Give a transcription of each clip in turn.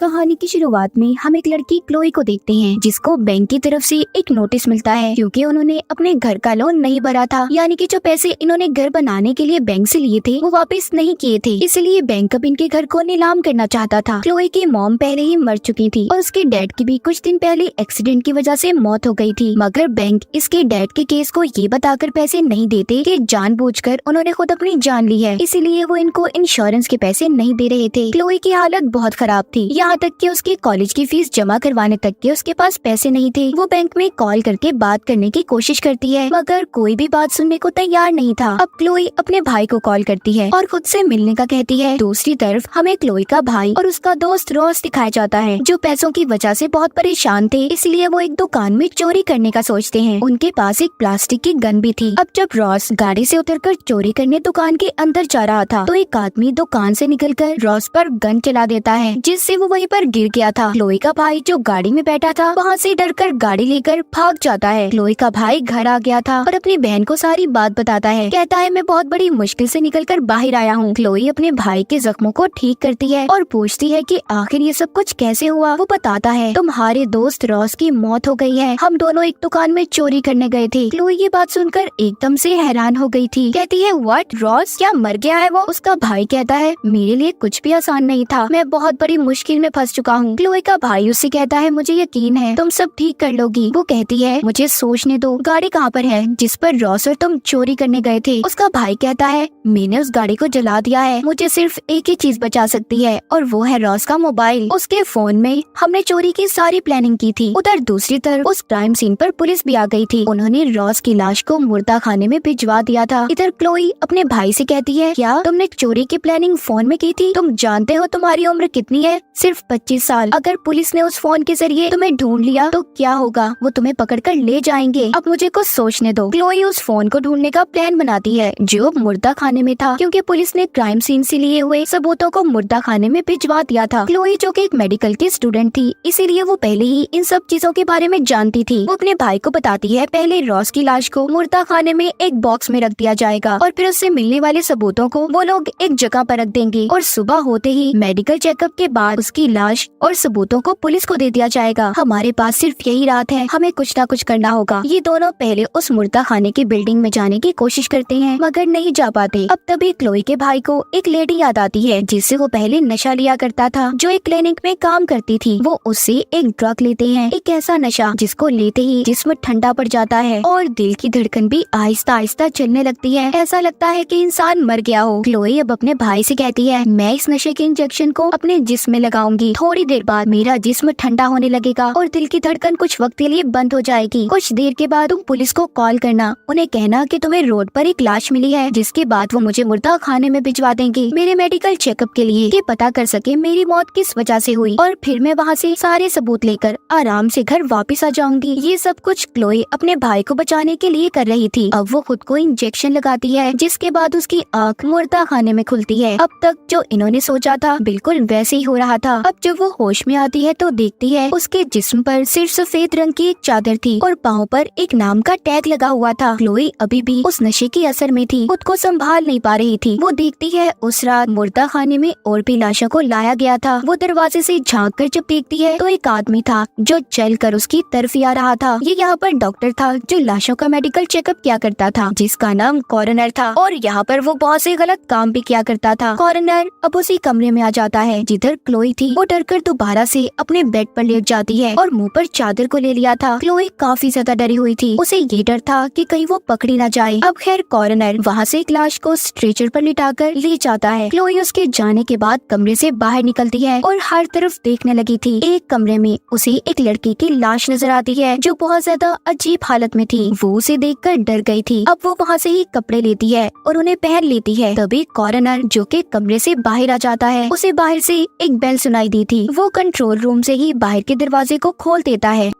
कहानी की शुरुआत में हम एक लड़की क्लोई को देखते हैं जिसको बैंक की तरफ से एक नोटिस मिलता है क्योंकि उन्होंने अपने घर का लोन नहीं भरा था। यानी कि जो पैसे इन्होंने घर बनाने के लिए बैंक से लिए थे वो वापस नहीं किए थे, इसलिए बैंक अब इनके घर को नीलाम करना चाहता था। क्लोई की मॉम पहले ही मर चुकी थी और उसके डैड की भी कुछ दिन पहले एक्सीडेंट की वजह से मौत हो गई थी, मगर बैंक इसके डैड के केस को ये बताकर पैसे नहीं देते कि जानबूझकर उन्होंने खुद अपनी जान ली है, इसीलिए वो इनको इंश्योरेंस के पैसे नहीं दे रहे थे। क्लोई की हालत बहुत खराब थी, यहाँ तक कि उसके कॉलेज की फीस जमा करवाने तक के उसके पास पैसे नहीं थे। वो बैंक में कॉल करके बात करने की कोशिश करती है मगर कोई भी बात सुनने को तैयार नहीं था। अब क्लोई अपने भाई को कॉल करती है और खुद से मिलने का कहती है। दूसरी तरफ हमें क्लोई का भाई और उसका दोस्त रॉस दिखाया जाता है जो पैसों की वजह से बहुत परेशान थे, इसलिए वो एक दुकान में चोरी करने का सोचते हैं। उनके पास एक प्लास्टिक की गन भी थी। अब जब रॉस गाड़ी से उतरकर चोरी करने दुकान के अंदर जा रहा था तो एक आदमी दुकान से निकलकर रॉस पर गन चला देता है जिससे वो वहीं पर गिर गया था। क्लोई का भाई जो गाड़ी में बैठा था वहाँ से डरकर गाड़ी लेकर भाग जाता है। क्लोई का भाई घर आ गया था और अपनी बहन को सारी बात बताता है। कहता है मैं बहुत बड़ी मुश्किल से निकलकर बाहर आया हूँ। क्लोई अपने भाई के जख्मों को ठीक करती है और पूछती है कि आखिर ये सब कुछ कैसे हुआ। वो बताता है तुम्हारे दोस्त रॉस की मौत हो गई है, हम दोनों एक दुकान में चोरी करने गए थे। क्लोई ये बात सुनकर एकदम से हैरान हो गई थी। कहती है व्हाट, रॉस क्या मर गया है वो? उसका भाई कहता है मेरे लिए कुछ भी आसान नहीं था, मैं बहुत बड़ी मुश्किल में फंस चुका हूँ। क्लोई का भाई उससे कहता है मुझे यकीन है तुम सब ठीक कर लोगी। वो कहती है मुझे सोचने दो, गाड़ी कहाँ पर है जिस पर रॉस और तुम चोरी करने गए थे? उसका भाई कहता है मैंने उस गाड़ी को जला दिया है, मुझे सिर्फ एक ही चीज बचा सकती है और वो है रॉस का मोबाइल। उसके फोन में हमने चोरी की सारी प्लानिंग की थी। उधर दूसरी तरफ उस क्राइम सीन पर पुलिस भी आ गई थी। उन्होंने रॉस की लाश को मुर्दा खाने में भिजवा दिया था। इधर क्लोई अपने भाई से कहती है क्या तुमने चोरी की प्लानिंग फोन में की थी? तुम जानते हो तुम्हारी उम्र कितनी है? सिर्फ 25 साल। अगर पुलिस ने उस फोन के जरिए तुम्हें ढूंढ लिया तो क्या होगा? वो तुम्हें पकड़कर ले जाएंगे। अब मुझे कुछ सोचने दो। क्लोई उस फोन को ढूंढने का प्लान बनाती है जो मुर्दा खाने में था क्योंकि पुलिस ने क्राइम सीन से लिए हुए सबूतों को मुर्दा खाने में भिजवा दिया था। क्लोई जो कि एक मेडिकल की स्टूडेंट थी इसीलिए वो पहले ही इन सब चीजों के बारे में जानती थी। वो अपने भाई को बताती है पहले रॉस की लाश को मुर्दा खाने में एक बॉक्स में रख दिया जाएगा और फिर उससे मिलने वाले सबूतों को वो लोग एक जगह पर रख देंगे और सुबह होते ही मेडिकल चेकअप के बाद उसकी लाश और सबूतों को पुलिस को दे दिया जाएगा। हमारे पास सिर्फ यही रात है, हमें कुछ ना कुछ करना होगा। ये दोनों पहले उस मुर्दा खाने की बिल्डिंग में जाने की कोशिश करते हैं मगर नहीं जा पाते। अब तभी क्लोई के भाई को एक लेडी याद आती है जिससे वो पहले नशा लिया करता था, जो एक क्लिनिक में काम करती थी। वो उससे एक ड्रग लेते हैं, एक ऐसा नशा जिसको लेते ही जिस्म ठंडा पड़ जाता है और दिल की धड़कन भी आहिस्ता आहिस्ता चलने लगती है। ऐसा लगता है कि इंसान मर गया हो। क्लोई अब अपने भाई से कहती है मैं इस नशे के इंजेक्शन को अपने जिस्म में लगाऊंगी, थोड़ी देर बाद मेरा जिस्म ठंडा होने लगेगा और दिल की धड़कन कुछ वक्त के लिए बंद हो जाएगी। कुछ देर के बाद तुम पुलिस को कॉल करना, उन्हें कहना कि तुम्हें रोड पर एक लाश मिली है, जिसके बाद वो मुझे मुर्दा खाने में भिजवा देंगे मेरे मेडिकल चेकअप के लिए, कि पता कर सके मेरी मौत किस वजह से हुई और फिर मैं वहाँ से सारे सबूत लेकर आराम से घर वापस आ जाऊंगी। ये सब कुछ क्लोई अपने भाई को बचाने के लिए कर रही थी। अब वो खुद को इंजेक्शन लगाती है जिसके बाद उसकी आँख मुर्दा खाने में खुलती है। अब तक जो इन्होंने सोचा था बिल्कुल वैसे ही हो रहा था। अब जब वो होश में आती है तो देखती है उसके जिस्म पर सिर्फ सफेद रंग की एक चादर थी और पाँव पर एक नाम का टैग लगा हुआ था। क्लोई अभी भी उस नशे के असर में थी, खुद को संभाल नहीं पा रही थी। वो देखती है उस रात मुर्दा खाने में और भी लाशों को लाया गया था। वो दरवाजे से झांक कर जब देखती है तो एक आदमी था जो चल कर उसकी तरफ ही आ रहा था। ये यहाँ पर डॉक्टर था जो लाशों का मेडिकल चेकअप किया करता था, जिसका नाम कॉरोनर था और यहाँ पर वो बहुत से गलत काम भी किया करता था। कॉरोनर अब उसी कमरे में आ जाता है जिधर क्लोई थी। वो डरकर दोबारा से अपने बेड पर लेट जाती है और मुंह पर चादर को ले लिया था। क्लोई काफी ज्यादा डरी हुई थी, उसे ये डर था कि कहीं वो पकड़ी ना जाए। अब खैर कॉरोनर वहाँ से एक लाश को स्ट्रेचर पर लिटाकर ले जाता है। क्लोई उसके जाने के बाद कमरे से बाहर निकलती है और हर तरफ देखने लगी थी। एक कमरे में उसे एक लड़की की लाश नजर आती है जो बहुत ज्यादा अजीब हालत में थी। वो उसे देखकर डर गई थी। अब वो वहाँ से ही कपड़े लेती है और उन्हें पहन लेती है। तभी कॉरोनर जो कि कमरे से बाहर आ जाता है, उसे बाहर से एक बेल सुनाई दी थी। वो कंट्रोल रूम से ही बाहर के दरवाजे को खोल देता है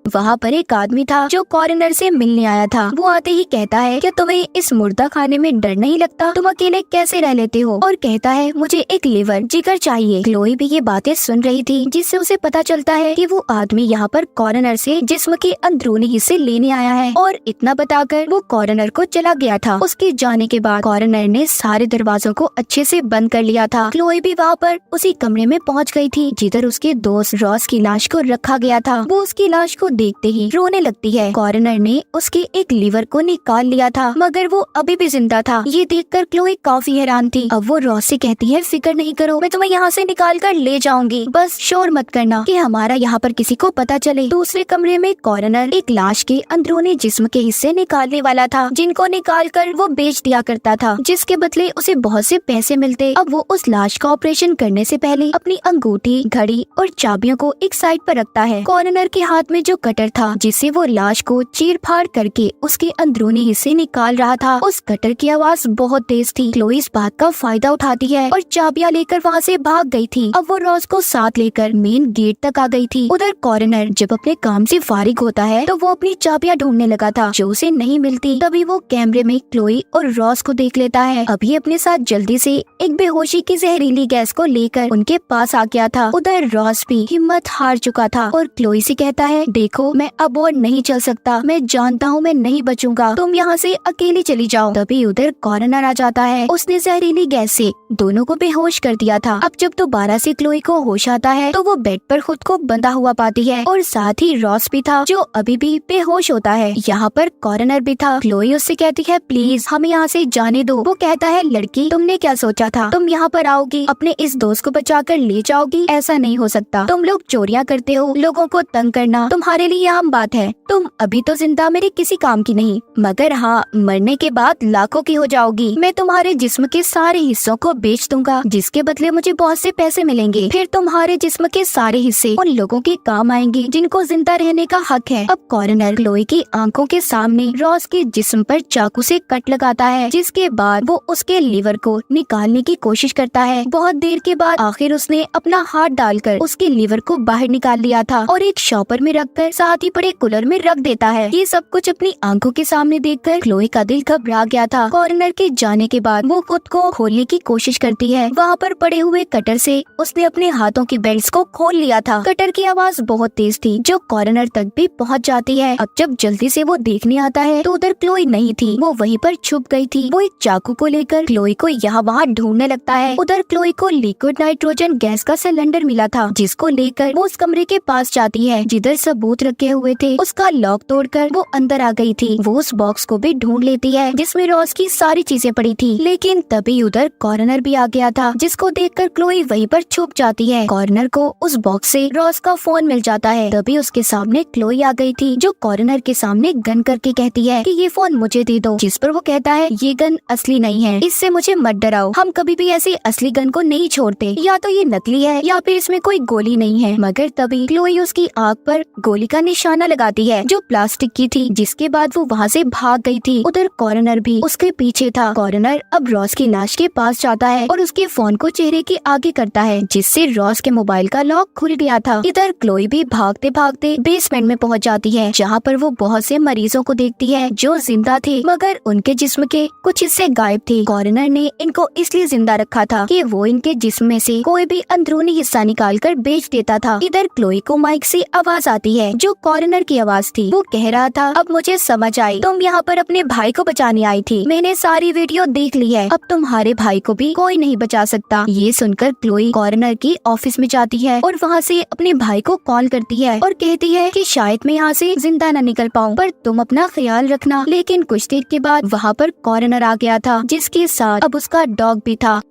वहाँ पर एक आदमी था जो कॉरिनर से मिलने आया था। वो आते ही कहता है, क्या तुम्हें इस मुर्दा खाने में डर नहीं लगता? तुम अकेले कैसे रह लेते हो? और कहता है, मुझे एक लिवर जिगर चाहिए। क्लोई भी ये बातें सुन रही थी, जिससे उसे पता चलता है कि वो आदमी यहाँ पर कॉरिनर से जिस्म के अंदरूनी हिस्से लेने आया है। और इतना बताकर वो कॉरिनर को चला गया था। उसके जाने के बाद कॉरिनर ने सारे दरवाजों को अच्छे से बंद कर लिया था। क्लोई भी वहाँ पर उसी कमरे में पहुँच गई थी जिधर उसके दोस्त रॉस की लाश को रखा गया था। वो उसकी लाश को देखते ही रोने लगती है। कॉरिनर ने उसके एक लीवर को निकाल लिया था, मगर वो अभी भी जिंदा था। ये देखकर क्लोई काफी हैरान थी। अब वो रॉस से कहती है, फिक्र नहीं करो, मैं तुम्हें यहाँ से निकाल कर ले जाऊंगी, बस शोर मत करना कि हमारा यहाँ पर किसी को पता चले। दूसरे कमरे में कॉरिनर एक लाश के अंदरूनी जिस्म के हिस्से निकालने वाला था, जिनको निकाल कर वो बेच दिया करता था, जिसके बदले उसे बहुत से पैसे मिलते। अब वो उस लाश का ऑपरेशन करने से पहले अपनी अंगूठी, घड़ी और चाबियों को एक साइड पर रखता है। कॉरिनर के हाथ में जो कटर था जिससे वो लाश को चीर फाड़ करके उसके अंदरूनी हिस्से निकाल रहा था, उस कटर की आवाज बहुत तेज थी। क्लोई इस बात का फायदा उठाती है और चाबियां लेकर वहाँ से भाग गई थी। अब वो रॉस को साथ लेकर मेन गेट तक आ गई थी। उधर कॉरिनर जब अपने काम से फारिग होता है तो वो अपनी चाबियां ढूंढने लगा था, जो उसे नहीं मिलती। तभी वो कैमरे में क्लोई और रॉस को देख लेता है। अभी अपने साथ जल्दी से एक बेहोशी की जहरीली गैस को लेकर उनके पास आ गया था। उधर रॉस भी हिम्मत हार चुका था और क्लोई से कहता है, देखो मैं अब और नहीं चल सकता, मैं जानता हूँ मैं नहीं बचूंगा, तुम यहाँ से अकेली चली जाओ। तभी उधर कॉरिनर आ जाता है। उसने जहरीली गैस से दोनों को बेहोश कर दिया था। अब जब दोबारा से क्लोई को होश आता है तो वो बेड पर खुद को बंधा हुआ पाती है और साथ ही रॉस भी था जो अभी भी बेहोश होता है। यहाँ पर कॉरिनर भी था। क्लोई उससे कहती है, प्लीज हमें यहाँ से जाने दो। वो कहता है, लड़की तुमने क्या सोचा था? तुम यहाँ पर आओगी, अपने इस दोस्त को बचा कर ले जाओगी? ऐसा नहीं हो सकता। तुम लोग चोरियां करते हो, लोगों को तंग करना तुम्हारे लिए आम बात है। तुम अभी तो जिंदा मेरे किसी काम की नहीं, मगर हाँ मरने के बाद लाखों की हो जाओगी। मैं तुम्हारे जिस्म के सारे हिस्सों को बेच दूंगा, जिसके बदले मुझे बहुत से पैसे मिलेंगे। फिर तुम्हारे जिस्म के सारे हिस्से उन लोगों के काम आएंगे जिनको जिंदा रहने का हक है। अब कॉरिनर क्लोई की आंखों के सामने रॉस के जिस्म पर चाकू से कट लगाता है, जिसके बाद वो उसके लीवर को निकालने की कोशिश करता है। बहुत देर के बाद आखिर उसने अपना हाथ डालकर उसके लीवर को बाहर निकाल लिया था और एक शॉपर में रखकर साथ ही बड़े कूलर में रख देता है। ये सब कुछ अपनी आंखों के सामने देखकर क्लोई का दिल घबरा गया था। कॉरिनर के जाने के बाद वो खुद को खोलने की कोशिश करती है। वहाँ पर पड़े हुए कटर से उसने अपने हाथों की बेल्ट्स को खोल लिया था। कटर की आवाज बहुत तेज थी जो कॉरिनर तक भी पहुँच जाती है। अब जब जल्दी से वो देखने आता है तो उधर क्लोई नहीं थी, वो वहीं पर छुप गई थी। वो एक चाकू को लेकर क्लोई को यहाँ वहाँ ढूंढने लगता है। उधर क्लोई को लिक्विड नाइट्रोजन गैस का सिलेंडर मिला था, जिसको लेकर वो उस कमरे के पास जाती है जिधर सबूत रखे हुए थे। उसका लॉक तोड़कर वो अंदर आ गई थी। वो उस बॉक्स को भी ढूंढ लेती है जिसमें रॉस की सारी चीजें पड़ी थी, लेकिन तभी उधर कॉरिनर भी आ गया था, जिसको देखकर क्लोई वहीं पर छुप जाती है। कॉरिनर को उस बॉक्स से रॉस का फोन मिल जाता है। तभी उसके सामने क्लोई आ गई थी जो कॉरिनर के सामने गन करके कहती है कि ये फोन मुझे दे दो, जिस पर वो कहता है, ये गन असली नहीं है, इससे मुझे मत डराओ, हम कभी भी ऐसी असली गन को नहीं छोड़ते, या तो ये नकली है या फिर इसमें कोई गोली नहीं है। मगर तभी क्लोई उसकी आंख पर गोली का निशाना लगाती है जो प्लास्टिक की थी, जिसके बाद वो वहाँ से भाग गई थी। उधर कॉरिनर भी उसके पीछे था। कॉरिनर अब रॉस की लाश के पास जाता है और उसके फोन को चेहरे के आगे करता है, जिससे रॉस के मोबाइल का लॉक खुल गया था। इधर क्लोई भी भागते भागते बेसमेंट में पहुंच जाती है, जहां पर वो बहुत से मरीजों को देखती है जो जिंदा थे, मगर उनके जिस्म के कुछ हिस्से गायब थे। कॉरिनर ने इनको इसलिए जिंदा रखा था कि वो इनके जिस्म में से कोई भी अंदरूनी हिस्सा निकाल कर बेच देता था। इधर क्लोई को माइक से आवाज आती है जो कॉरिनर की आवाज थी। वो कह रहा था, अब मुझे समझ आई, तुम यहाँ पर अपने भाई को बचाने आई थी, मैंने सारी वीडियो देख ली है, अब तुम्हारे भाई को भी कोई नहीं बचा सकता। ये सुनकर क्लोई कॉरिनर की ऑफिस में जाती है और वहाँ से अपने भाई को कॉल करती है और कहती है कि शायद मैं यहाँ से जिंदा न निकल पाऊँ, पर तुम अपना ख्याल रखना। लेकिन कुछ देर के बाद वहाँ पर कॉरिनर आ गया था, जिसके साथ अब उसका डॉग भी था।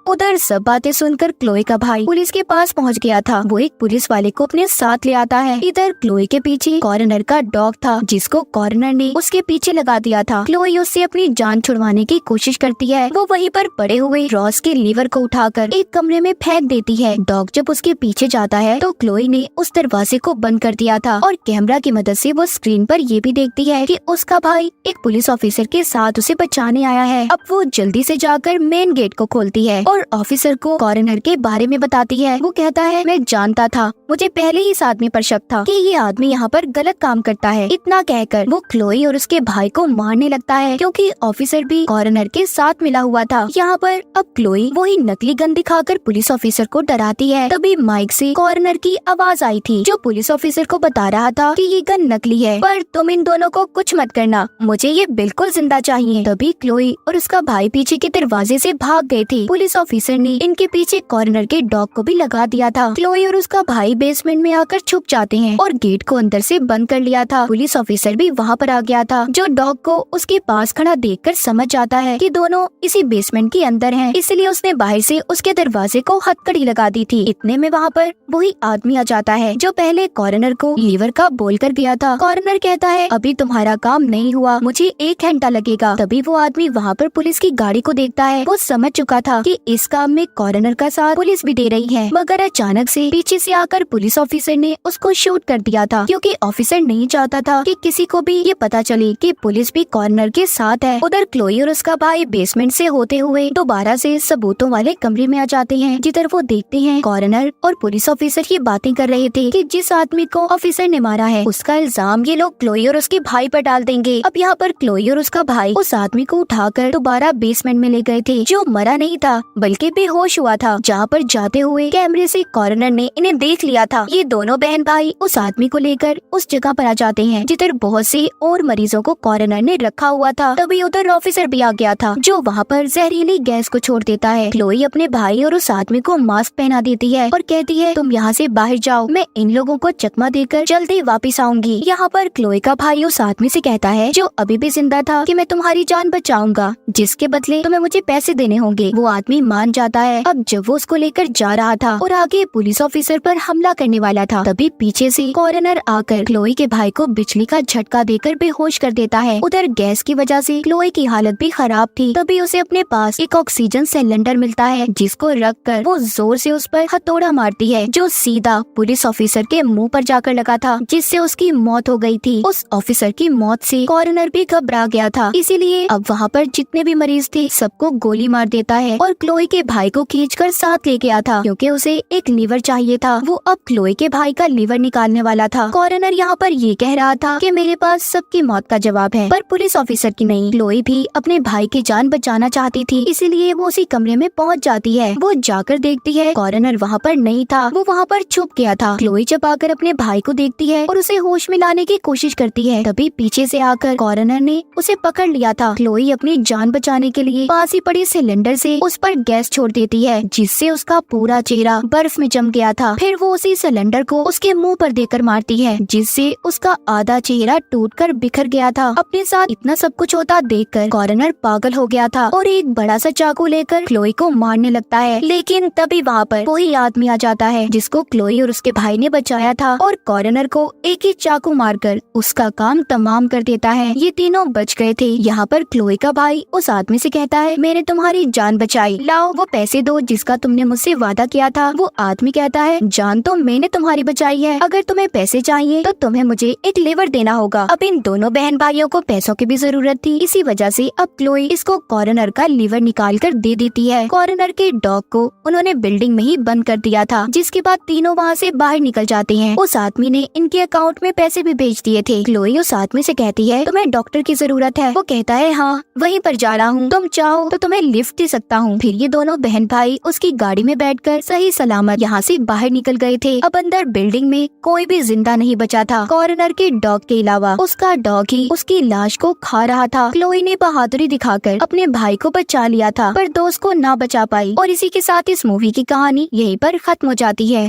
उधर सब बातें सुनकर क्लोई का भाई पुलिस के पास पहुंच गया था। वो एक पुलिस वाले को अपने साथ ले आता है। इधर क्लोई के पीछे कॉरिनर का डॉग था, जिसको कॉरिनर ने उसके पीछे लगा दिया था। क्लोई उससे अपनी जान छुड़वाने की कोशिश करती है। वो वहीं पर पड़े हुए रॉस के लीवर को उठाकर एक कमरे में फेंक देती है। डॉग जब उसके पीछे जाता है तो क्लोई ने उस दरवाजे को बंद कर दिया था और कैमरा की मदद से वो स्क्रीन पर ये भी देखती है कि उसका भाई एक पुलिस ऑफिसर के साथ उसे बचाने आया है। अब वो जल्दी से जाकर मेन गेट को खोलती है और ऑफिसर को कॉरोनर के बारे में बताती है। वो कहता है मैं जानता था, मुझे पहले ही इस आदमी पर शक था कि ये आदमी यहाँ पर गलत काम करता है। इतना कहकर वो क्लोई और उसके भाई को मारने लगता है क्योंकि ऑफिसर भी कॉरोनर के साथ मिला हुआ था। यहाँ पर अब क्लोई वही नकली गन दिखाकर पुलिस ऑफिसर को डराती है। तभी माइक से कॉरोनर की आवाज आई थी जो पुलिस ऑफिसर को बता रहा था कि ये गन नकली है, पर तुम इन दोनों को कुछ मत करना, मुझे ये बिल्कुल जिंदा चाहिए। तभी क्लोई और उसका भाई पीछे के दरवाजे से भाग गए थे। पुलिस ऑफिसर ने इनके पीछे कॉर्नर के डॉग को भी लगा दिया था। क्लोई और उसका भाई बेसमेंट में आकर छुप जाते हैं और गेट को अंदर से बंद कर लिया था। पुलिस ऑफिसर भी वहाँ पर आ गया था जो डॉग को उसके पास खड़ा देखकर समझ जाता है कि दोनों इसी बेसमेंट के अंदर हैं, इसलिए उसने बाहर से उसके दरवाजे को हथकड़ी लगा दी थी। इतने में वहाँ पर वही आदमी आ जाता है जो पहले कॉर्नर को लीवर का बोल कर गया था। कॉर्नर कहता है अभी तुम्हारा काम नहीं हुआ, मुझे 1 घंटा लगेगा। तभी वो आदमी वहाँ पर पुलिस की गाड़ी को देखता है। वो समझ चुका था कि इस काम में कॉर्नर का साथ पुलिस भी दे रही है, मगर अचानक से पीछे से आकर पुलिस ऑफिसर ने उसको शूट कर दिया था क्योंकि ऑफिसर नहीं चाहता था कि किसी को भी ये पता चले कि पुलिस भी कॉर्नर के साथ है। उधर क्लोई और उसका भाई बेसमेंट से होते हुए दोबारा से सबूतों वाले कमरे में आ जाते हैं, जिधर वो देखते हैं कॉर्नर और पुलिस ऑफिसर ये बातें कर रहे थे कि जिस आदमी को ऑफिसर ने मारा है उसका इल्जाम ये लोग क्लोई और उसके भाई पर डाल देंगे। अब यहाँ पर क्लोई और उसका भाई उस आदमी को उठाकर दोबारा बेसमेंट में ले गए थे जो मरा नहीं था बल्कि बेहोश हुआ था। जहाँ पर जाते हुए कैमरे से कॉर्नर ने इन्हें देख लिया था। ये दोनों बहन भाई उस आदमी को लेकर उस जगह पर आ जाते हैं जिधर बहुत से और मरीजों को कॉर्नर ने रखा हुआ था। तभी उधर ऑफिसर भी आ गया था जो वहाँ पर जहरीली गैस को छोड़ देता है। क्लोई अपने भाई और उस आदमी को मास्क पहना देती है और कहती है तुम यहाँ से बाहर जाओ, मैं इन लोगों को चकमा देकर जल्दी वापस आऊंगी। यहाँ पर क्लोई का भाई उस आदमी से कहता है जो अभी भी जिंदा था कि मैं तुम्हारी जान बचाऊंगा, जिसके बदले तुम्हें मुझे पैसे देने होंगे। वो आदमी मान जाता है। अब जब वो उसको लेकर जा रहा था और आगे पुलिस ऑफिसर पर हमला करने वाला था, तभी पीछे से कॉर्नर आकर क्लोई के भाई को बिजली का झटका देकर बेहोश कर देता है। उधर गैस की वजह से क्लोई की हालत भी खराब थी। तभी उसे अपने पास एक ऑक्सीजन सिलेंडर मिलता है जिसको रखकर वो जोर से उस पर हथौड़ा मारती है जो सीधा पुलिस ऑफिसर के मुंह पर जाकर लगा था, जिससे उसकी मौत हो गई थी। उस ऑफिसर की मौत से कॉर्नर भी घबरा गया था, इसीलिए अब वहाँ पर जितने भी मरीज थे सबको गोली मार देता है और क्लोई के भाई को खींचकर साथ ले गया था क्योंकि उसे एक लीवर चाहिए था। वो अब क्लोई के भाई का लीवर निकालने वाला था। कॉर्नर यहाँ पर ये कह रहा था कि मेरे पास सबकी मौत का जवाब है, पर पुलिस ऑफिसर की नहीं। क्लोई भी अपने भाई की जान बचाना चाहती थी, इसीलिए वो उसी कमरे में पहुँच जाती है। वो जाकर देखती है कॉर्नर वहाँ पर नहीं था, वो वहाँ पर छुप गया था। क्लोई जब आकर अपने भाई को देखती है और उसे होश में लाने की कोशिश करती है, तभी पीछे से आकर कॉर्नर ने उसे पकड़ लिया था। क्लोई अपनी जान बचाने के लिए पास ही पड़े सिलेंडर से उस पर गैस छोड़ देती है, जिससे उसका पूरा चेहरा बर्फ में जम गया था। फिर वो उसी सिलेंडर को उसके मुंह पर देकर मारती है, जिससे उसका आधा चेहरा टूटकर बिखर गया था। अपने साथ इतना सब कुछ होता देखकर कॉर्नर पागल हो गया था और एक बड़ा सा चाकू लेकर क्लोई को मारने लगता है। लेकिन तभी वहाँ पर वही आदमी आ जाता है जिसको क्लोई और उसके भाई ने बचाया था और कॉर्नर को एक ही चाकू मारकर उसका काम तमाम कर देता है। ये तीनों बच गए थे। यहाँ पर क्लोई का भाई उस आदमी से कहता है मैंने तुम्हारी जान बचाई, लाओ वो पैसे दो जिसका तुमने मुझसे वादा किया था। वो आदमी कहता है जान तो मैंने तुम्हारी बचाई है, अगर तुम्हें पैसे चाहिए तो तुम्हें मुझे एक लीवर देना होगा। अब इन दोनों बहन भाइयों को पैसों की भी जरूरत थी, इसी वजह से अब क्लोई इसको कॉर्नर का लीवर निकाल कर दे देती है। कॉर्नर के डॉग को उन्होंने बिल्डिंग में ही बंद कर दिया था, जिसके बाद तीनों वहाँ से बाहर निकल जाते हैं। उस आदमी ने इनके अकाउंट में पैसे भी भेज दिए थे। क्लोई उस आदमी से कहती है तुम्हें डॉक्टर की जरूरत है। वो कहता है हाँ वहीं पर जा रहा हूँ, तुम चाहो तो तुम्हें लिफ्ट दे सकता हूँ। फिर ये दोनों बहन भाई उसकी गाड़ी में बैठकर सही सलामत यहाँ से बाहर निकल गए थे। अब अंदर बिल्डिंग में कोई भी जिंदा नहीं बचा था, कॉर्नर के डॉग के अलावा। उसका डॉग ही उसकी लाश को खा रहा था। क्लोई ने बहादुरी दिखाकर अपने भाई को बचा लिया था, पर दोस्त को ना बचा पाई। और इसी के साथ इस मूवी की कहानी यहीं पर खत्म हो जाती है।